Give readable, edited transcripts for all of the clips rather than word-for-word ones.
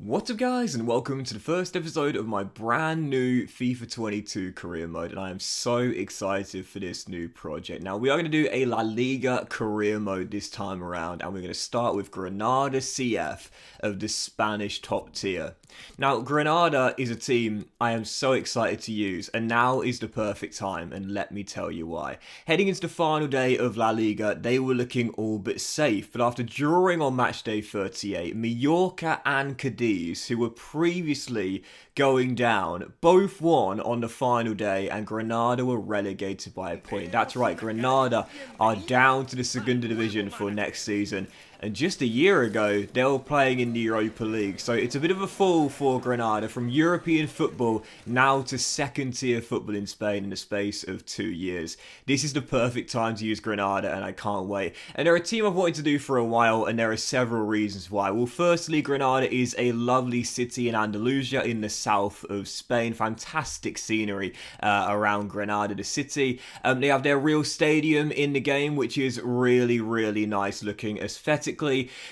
What's up guys, and welcome to the first episode of my brand new FIFA 22 career mode, and I am so excited for this new project. Now we are going to do a La Liga career mode this time around, and we're going to start with Granada CF of the Spanish top tier. Now Granada is a team I am so excited to use, and now is the perfect time, and let me tell you why. Heading into the final day of La Liga, they were looking all but safe, but after drawing on match day 38, Mallorca and Cadiz, who were previously going down, both won on the final day, and Granada were relegated by a point. That's right, Granada are down to the Segunda division for next season. And just a year ago, they were playing in the Europa League. So it's a bit of a fall for Granada from European football now to second tier football in Spain in the space of 2 years. This is the perfect time to use Granada, and I can't wait. And they're a team I've wanted to do for a while, and there are several reasons why. Well, firstly, Granada is a lovely city in Andalusia in the south of Spain. Fantastic scenery around Granada, the city. They have their real stadium in the game, which is really, really nice looking aesthetic.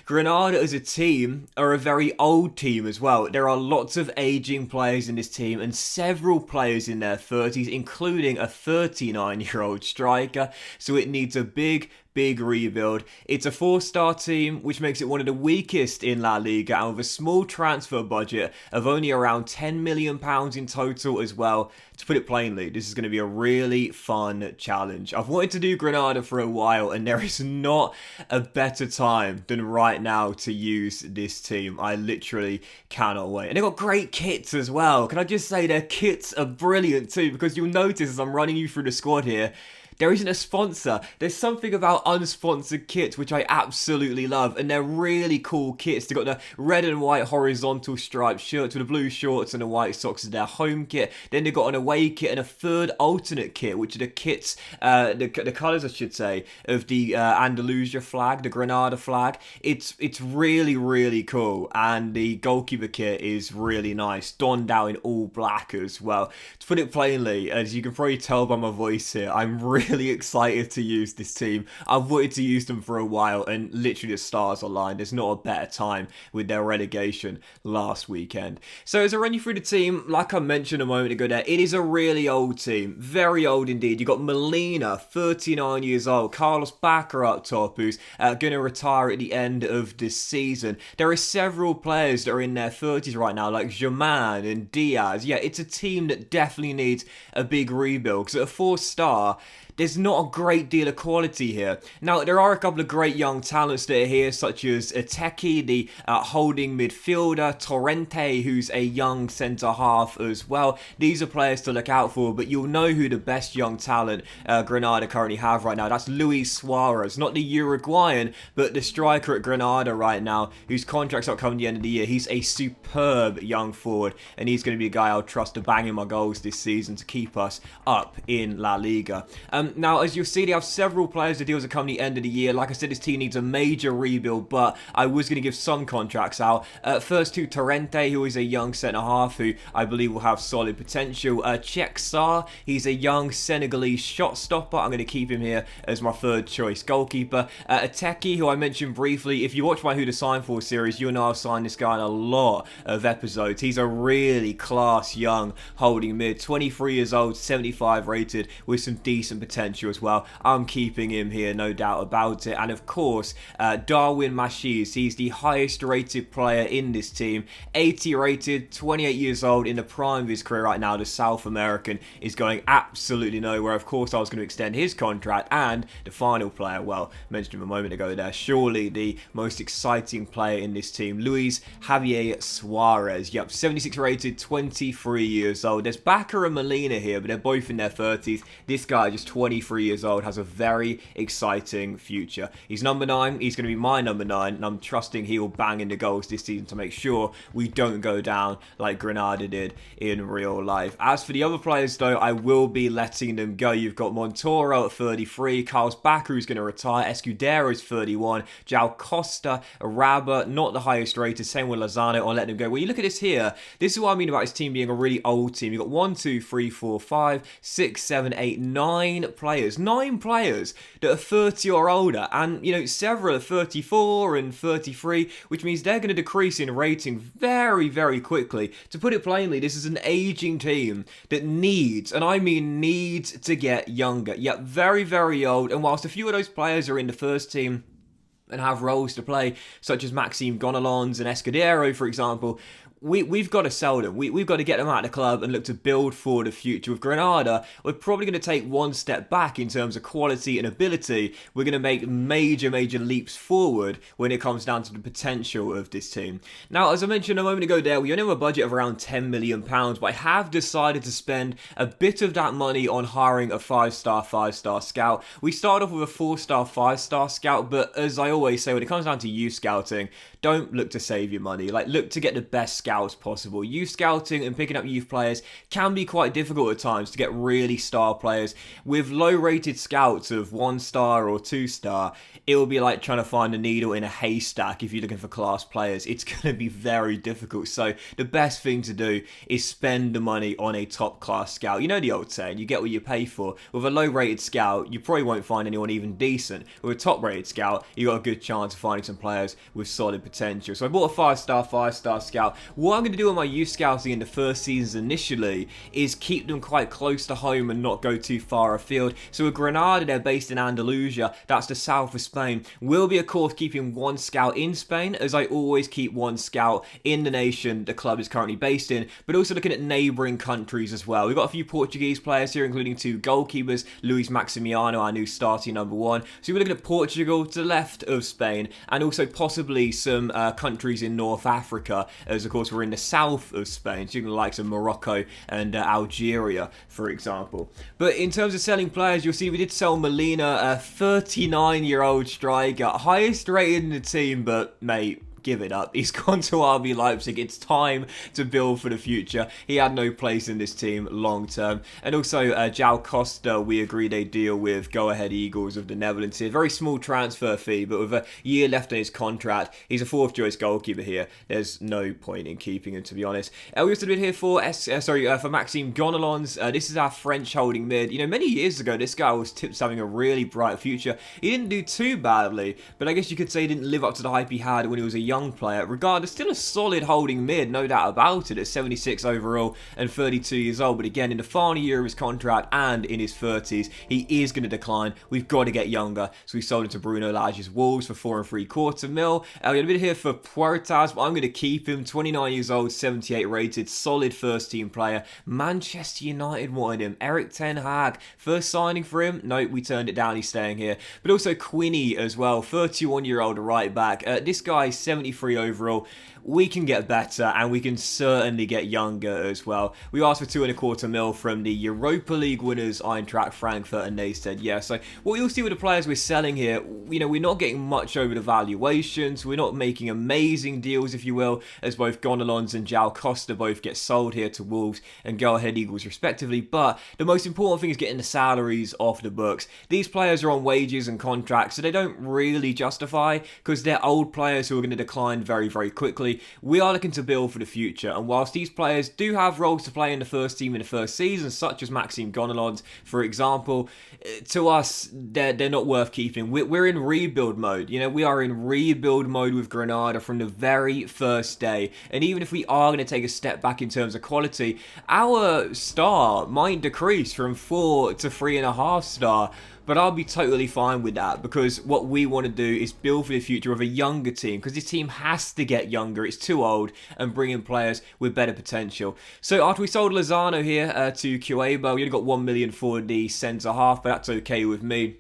Granada as a team are a very old team as well. There are lots of aging players in this team and several players in their 30s, including a 39-year-old striker. So it needs a big rebuild. It's a 4-star team, which makes it one of the weakest in La Liga, and with a small transfer budget of only around £10 million in total as well. To put it plainly, this is going to be a really fun challenge. I've wanted to do Granada for a while, and there is not a better time than right now to use this team. I literally cannot wait. And they've got great kits as well. Can I just say their kits are brilliant too, because you'll notice as I'm running you through the squad here, there isn't a sponsor. There's something about unsponsored kits which I absolutely love, and they're really cool kits. They've got the red and white horizontal striped shirts with the blue shorts and the white socks as their home kit. Then they've got an away kit and a third alternate kit, which are the kits, the colours I should say, of the Andalusia flag, the Granada flag. It's really, really cool, and the goalkeeper kit is really nice, donned out in all black as well. To put it plainly, as you can probably tell by my voice here, I'm really excited to use this team. I've wanted to use them for a while, and literally the stars aligned. There's not a better time with their relegation last weekend. So as I run you through the team, like I mentioned a moment ago there, it is a really old team. Very old indeed. You've got Molina, 39 years old. Carlos Bacca up top, who's going to retire at the end of this season. There are several players that are in their 30s right now, like Germain and Diaz. Yeah, it's a team that definitely needs a big rebuild, because at a 4-star, there's not a great deal of quality here. Now, there are a couple of great young talents that are here, such as Ateki, the holding midfielder, Torrente, who's a young centre-half as well. These are players to look out for, but you'll know who the best young talent Granada currently have right now. That's Luis Suarez, not the Uruguayan, but the striker at Granada right now, whose contract's not coming at the end of the year. He's a superb young forward, and he's going to be a guy I'll trust to bang in my goals this season to keep us up in La Liga. Now, as you'll see, they have several players that deals are coming the end of the year. Like I said, this team needs a major rebuild, but I was going to give some contracts out. First to Torrente, who is a young centre-half who I believe will have solid potential. Cheiksar, he's a young Senegalese shot stopper. I'm going to keep him here as my third choice goalkeeper. Ateki, who I mentioned briefly. If you watch my Who to Sign For series, you'll know I've signed this guy in a lot of episodes. He's a really class young holding mid, 23 years old, 75 rated, with some decent potential as well. I'm keeping him here, no doubt about it. And of course, Darwin Mashiz, he's the highest rated player in this team, 80 rated, 28 years old, in the prime of his career right now. The South American is going absolutely nowhere. Of course, I was going to extend his contract. And the final player, well, mentioned him a moment ago there, surely the most exciting player in this team, Luis Javier Suarez. Yep, 76 rated, 23 years old. There's Bacca and Molina here, but they're both in their 30s. This guy just 23 years old, has a very exciting future. He's number 9. He's going to be my number 9, and I'm trusting he will bang in the goals this season to make sure we don't go down like Granada did in real life. As for the other players, though, I will be letting them go. You've got Montoro at 33, Carlos Bacca, who's going to retire, Escudero's 31, João Costa, Araba, not the highest rated, same with Lozano, I'll let them go. When you look at this here, this is what I mean about this team being a really old team. You've got 1, 2, 3, 4, 5, 6, 7, 8, 9 develop players, 9 players that are 30 or older, and, you know, several are 34 and 33, which means they're going to decrease in rating very, very quickly. To put it plainly, this is an aging team that needs, and I mean needs, to get younger. Yet very, very old, and whilst a few of those players are in the first team and have roles to play, such as Maxime Gonalons and Escudero, for example, we've got to sell them. We've got to get them out of the club and look to build for the future. With Granada, we're probably going to take one step back in terms of quality and ability. We're going to make major, major leaps forward when it comes down to the potential of this team. Now, as I mentioned a moment ago there, we only have a budget of around £10 million, but I have decided to spend a bit of that money on hiring a 5-star scout. We started off with a 4-star, 5-star scout, but as I always say, when it comes down to youth scouting, don't look to save your money. Like, look to get the best scouts possible. Youth scouting and picking up youth players can be quite difficult at times to get really star players. With low-rated scouts of 1-star or 2-star, it will be like trying to find a needle in a haystack if you're looking for class players. It's going to be very difficult. So the best thing to do is spend the money on a top-class scout. You know the old saying, you get what you pay for. With a low-rated scout, you probably won't find anyone even decent. With a top-rated scout, you got a good chance of finding some players with solid potential. So I bought a 5-star scout. What I'm going to do on my youth scouting in the first seasons initially is keep them quite close to home and not go too far afield. So with Granada, they're based in Andalusia, that's the south of Spain. We'll be, of course, keeping one scout in Spain, as I always keep one scout in the nation the club is currently based in, but also looking at neighbouring countries as well. We've got a few Portuguese players here, including 2 goalkeepers, Luis Maximiano, our new starting number 1. So we're looking at Portugal to the left of Spain, and also possibly some countries in North Africa, as of course we're in the south of Spain, so you can the likes of Morocco and Algeria, for example. But in terms of selling players, you'll see we did sell Molina, a 39-year-old striker, highest rated in the team, but mate, give it up. He's gone to RB Leipzig. It's time to build for the future. He had no place in this team long term. And also, João Costa, we agreed a deal with Go Ahead Eagles of the Netherlands here. Very small transfer fee, but with a year left on his contract, he's a 4th choice goalkeeper here. There's no point in keeping him, to be honest. We also did here for Maxime Gonalons. This is our French holding mid. You know, many years ago, this guy was tipped as having a really bright future. He didn't do too badly, but I guess you could say he didn't live up to the hype he had when he was a young player. Regardless, still a solid holding mid, no doubt about it, at 76 overall and 32 years old. But again, in the final year of his contract and in his 30s, he is going to decline. We've got to get younger, so we sold him to Bruno Lage's Wolves for 4 3/4 mil. We had a bit here for Puertas, but I'm going to keep him. 29 years old, 78 rated, solid first team player. Manchester United wanted him. Eric Ten Hag, first signing for him. No, we turned it down. He's staying here. But also Quinny as well, 31-year-old right back. This guy, 73 overall. We can get better, and we can certainly get younger as well. We asked for 2 1/4 mil from the Europa League winners Eintracht Frankfurt, and they said yes. So what you'll see with the players we're selling here, you know, we're not getting much over the valuations. We're not making amazing deals, if you will, as both Gonalons and João Costa both get sold here to Wolves and Go Ahead Eagles respectively. But the most important thing is getting the salaries off the books. These players are on wages and contracts, so they don't really justify, because they're old players who are going to decline very, very quickly. We are looking to build for the future, and whilst these players do have roles to play in the first team in the first season, such as Maxime Gonalons, for example, to us, they're not worth keeping. We're in rebuild mode. You know, we are in rebuild mode with Granada from the very first day, and even if we are going to take a step back in terms of quality, our star might decrease from 4 to 3.5 star. But I'll be totally fine with that, because what we want to do is build for the future of a younger team, because this team has to get younger. It's too old, and bring in players with better potential. So after we sold Lozano here to Cueva, we only got 1 million for the centre half, but that's okay with me.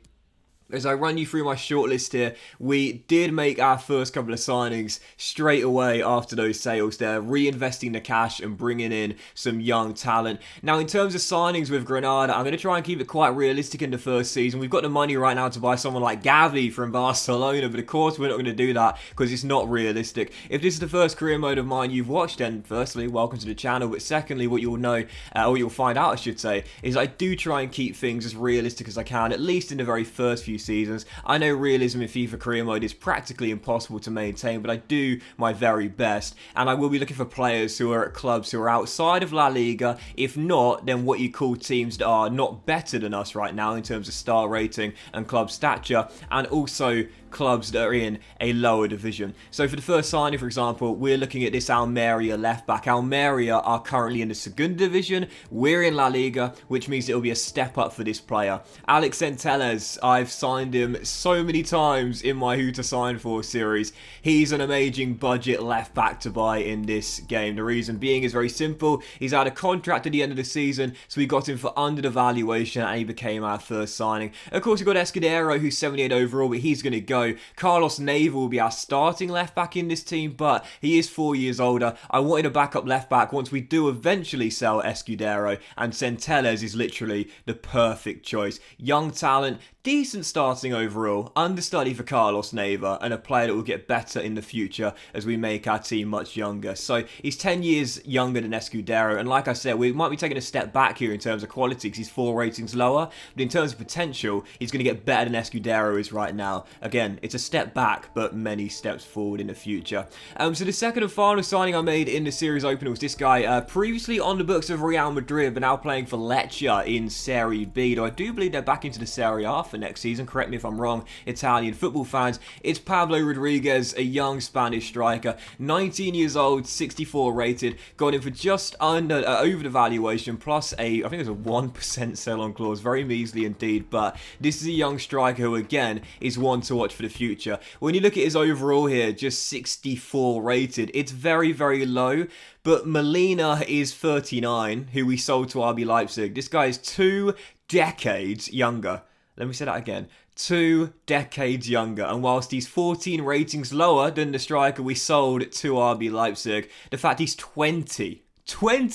As I run you through my shortlist here, we did make our first couple of signings straight away after those sales there, reinvesting the cash and bringing in some young talent. Now, in terms of signings with Granada, I'm going to try and keep it quite realistic in the first season. We've got the money right now to buy someone like Gavi from Barcelona, but of course we're not going to do that because it's not realistic. If this is the first career mode of mine you've watched, then firstly, welcome to the channel, but secondly, what you'll know, or you'll find out, I should say, is I do try and keep things as realistic as I can, at least in the very first few few seasons. I know realism in FIFA career mode is practically impossible to maintain, but I do my very best, and I will be looking for players who are at clubs who are outside of La Liga, if not, then what you call teams that are not better than us right now in terms of star rating and club stature, and also clubs that are in a lower division. So for the first signing, for example, we're looking at this Almeria left back. Almeria are currently in the Segunda division. We're in La Liga, which means it'll be a step up for this player. Alex Centelles, I've signed him so many times in my Who to Sign For series. He's an amazing budget left back to buy in this game. The reason being is very simple. He's out of contract at the end of the season, so we got him for under the valuation and he became our first signing. Of course, we've got Escudero, who's 78 overall, but he's going to go. Carlos Neiva will be our starting left back in this team, but he is 4 years older. I wanted a backup left back once we do eventually sell Escudero, and Centelles is literally the perfect choice. Young talent, decent starting overall, understudy for Carlos Neiva, and a player that will get better in the future as we make our team much younger. So he's 10 years younger than Escudero, and like I said, we might be taking a step back here in terms of quality because he's 4 ratings lower, but in terms of potential, he's going to get better than Escudero is right now. Again, it's a step back, but many steps forward in the future. So the second and final signing I made in the series opener was this guy, previously on the books of Real Madrid, but now playing for Lecce in Serie B, though I do believe they're back into the Serie A for next season. Correct me if I'm wrong, Italian football fans. It's Pablo Rodriguez, a young Spanish striker, 19 years old, 64 rated, got him for just under over the valuation, plus I think there's a 1% sell-on clause, very measly indeed, but this is a young striker who again is one to watch for the future. When you look at his overall here, just 64 rated, it's very, very low. But Molina is 39, who we sold to RB Leipzig. This guy is 2 decades younger. Let me say that again. 2 decades younger. And whilst he's 14 ratings lower than the striker we sold to RB Leipzig, the fact he's 20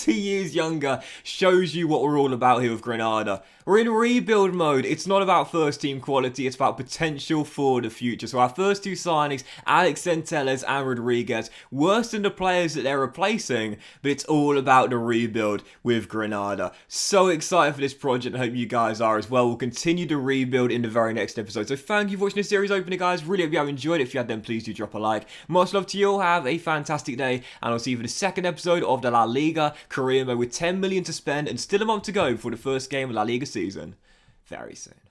years younger shows you what we're all about here with Granada. We're in rebuild mode. It's not about first team quality, it's about potential for the future. So our first 2 signings, Alex Centelles and Rodriguez, worse than the players that they're replacing, but it's all about the rebuild with Granada. So excited for this project, I hope you guys are as well. We'll continue to rebuild in the very next episode. So thank you for watching this series opener, guys. Really hope you have enjoyed it. If you had, then please do drop a like. Much love to you all. Have a fantastic day, and I'll see you for the second episode of the La Liga career mode with 10 million to spend and still a month to go before the first game of La Liga season very soon.